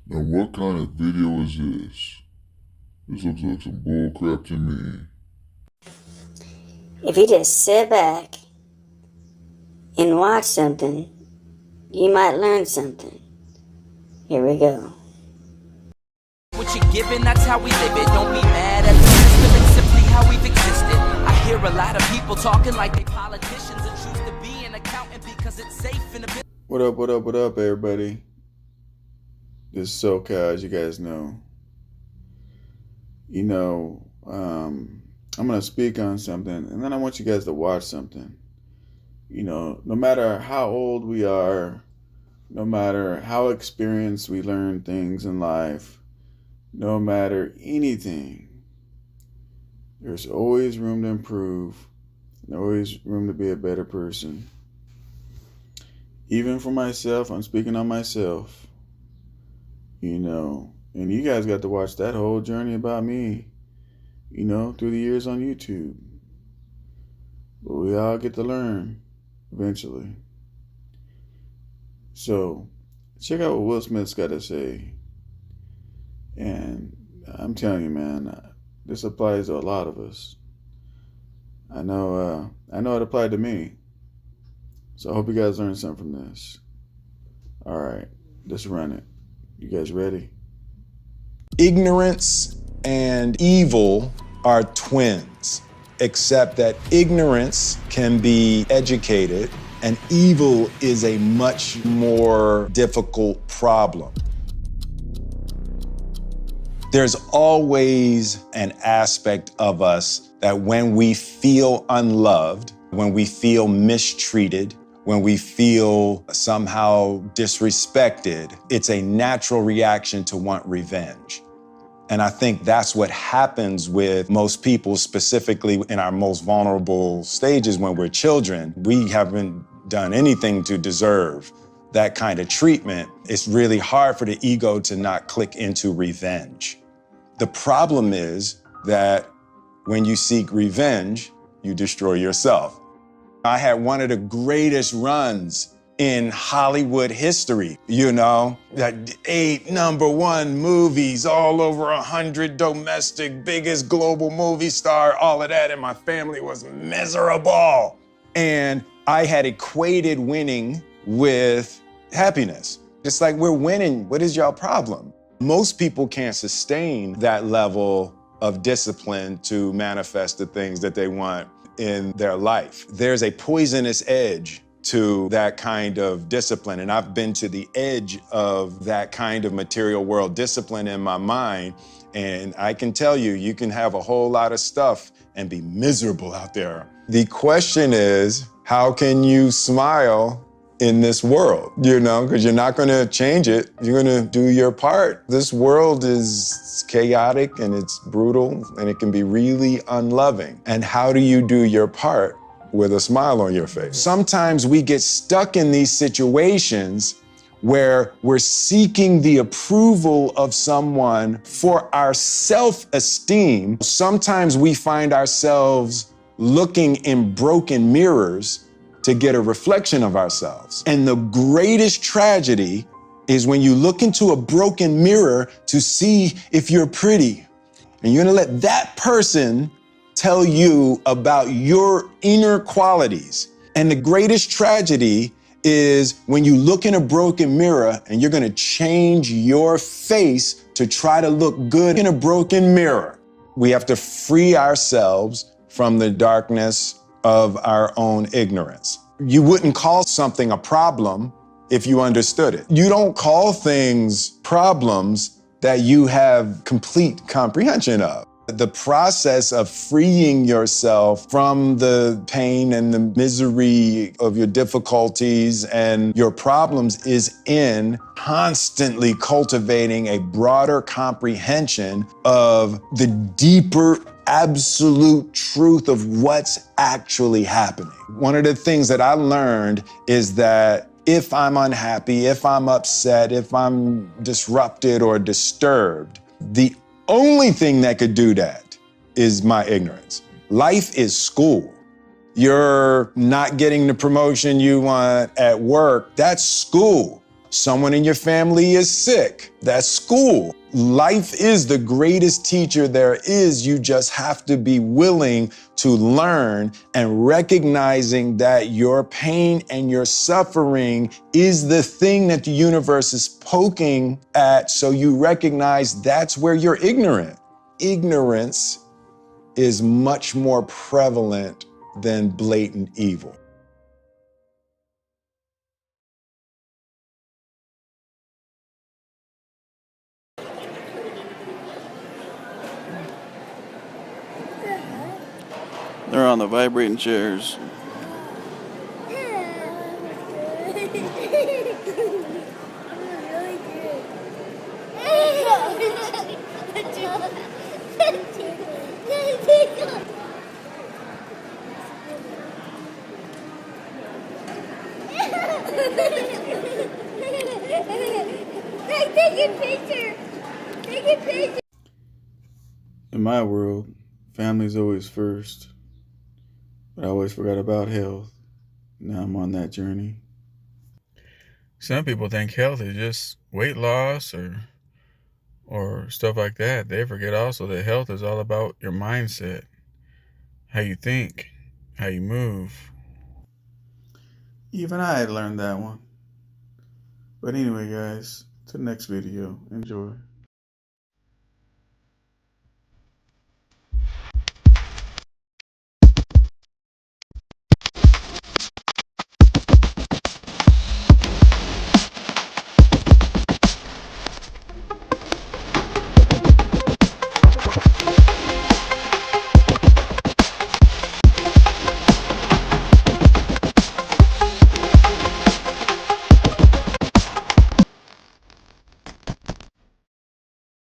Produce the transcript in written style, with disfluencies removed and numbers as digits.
Now what kind of video is this? This looks like some bullcrap to me. If you just sit back and watch something, you might learn something. Here we go. What you're giving, that's how we live it. Don't be mad at the system, it's simply how we've existed. I hear a lot of people talking like they politicians and choose to be an accountant because it's safe in the business. What up, everybody? This is SoCal, as you guys know. I'm going to speak on something, and then I want you guys to watch something. No matter how old we are, no matter how experienced we learn things in life, no matter anything, there's always room to improve, and always room to be a better person. Even for myself, I'm speaking on myself, and you guys got to watch that whole journey about me, through the years on YouTube. But we all get to learn eventually. So, check out what Will Smith's got to say. And I'm telling you, man, this applies to a lot of us. I know it applied to me. So I hope you guys learned something from this. All right, let's run it. You guys ready? Ignorance and evil are twins, except that ignorance can be educated and evil is a much more difficult problem. There's always an aspect of us that when we feel unloved, when we feel mistreated, when we feel somehow disrespected, it's a natural reaction to want revenge. And I think that's what happens with most people, specifically in our most vulnerable stages when we're children. We haven't done anything to deserve that kind of treatment. It's really hard for the ego to not click into revenge. The problem is that when you seek revenge, you destroy yourself. I had one of the greatest runs in Hollywood history, that 8 #1 movies, all over 100 domestic, biggest global movie star, all of that, and my family was miserable. And I had equated winning with happiness. It's like, we're winning, what is y'all problem? Most people can't sustain that level of discipline to manifest the things that they want in their life. There's a poisonous edge to that kind of discipline. And I've been to the edge of that kind of material world discipline in my mind. And I can tell you, you can have a whole lot of stuff and be miserable out there. The question is, how can you smile in this world, because you're not going to change it. You're going to do your part. This world is chaotic and it's brutal and it can be really unloving. And how do you do your part with a smile on your face? Sometimes we get stuck in these situations where we're seeking the approval of someone for our self-esteem. Sometimes we find ourselves looking in broken mirrors to get a reflection of ourselves. And the greatest tragedy is when you look into a broken mirror to see if you're pretty. And you're gonna let that person tell you about your inner qualities. And the greatest tragedy is when you look in a broken mirror and you're gonna change your face to try to look good in a broken mirror. We have to free ourselves from the darkness of our own ignorance. You wouldn't call something a problem if you understood it. You don't call things problems that you have complete comprehension of. The process of freeing yourself from the pain and the misery of your difficulties and your problems is in constantly cultivating a broader comprehension of the deeper absolute truth of what's actually happening. One of the things that I learned is that if I'm unhappy, if I'm upset, if I'm disrupted or disturbed, the only thing that could do that is my ignorance. Life is school. You're not getting the promotion you want at work, that's school. Someone in your family is sick. That's school. Life is the greatest teacher there is. You just have to be willing to learn and recognizing that your pain and your suffering is the thing that the universe is poking at. So you recognize that's where you're ignorant. Ignorance is much more prevalent than blatant evil. They're on the vibrating chairs. Take a picture. Take a picture. In my world, family's always first. But I always forgot about health. Now I'm on that journey. Some people think health is just weight loss or stuff like that. They forget also that health is all about your mindset, how you think, how you move. Even I had learned that one. But anyway, guys, to the next video. Enjoy.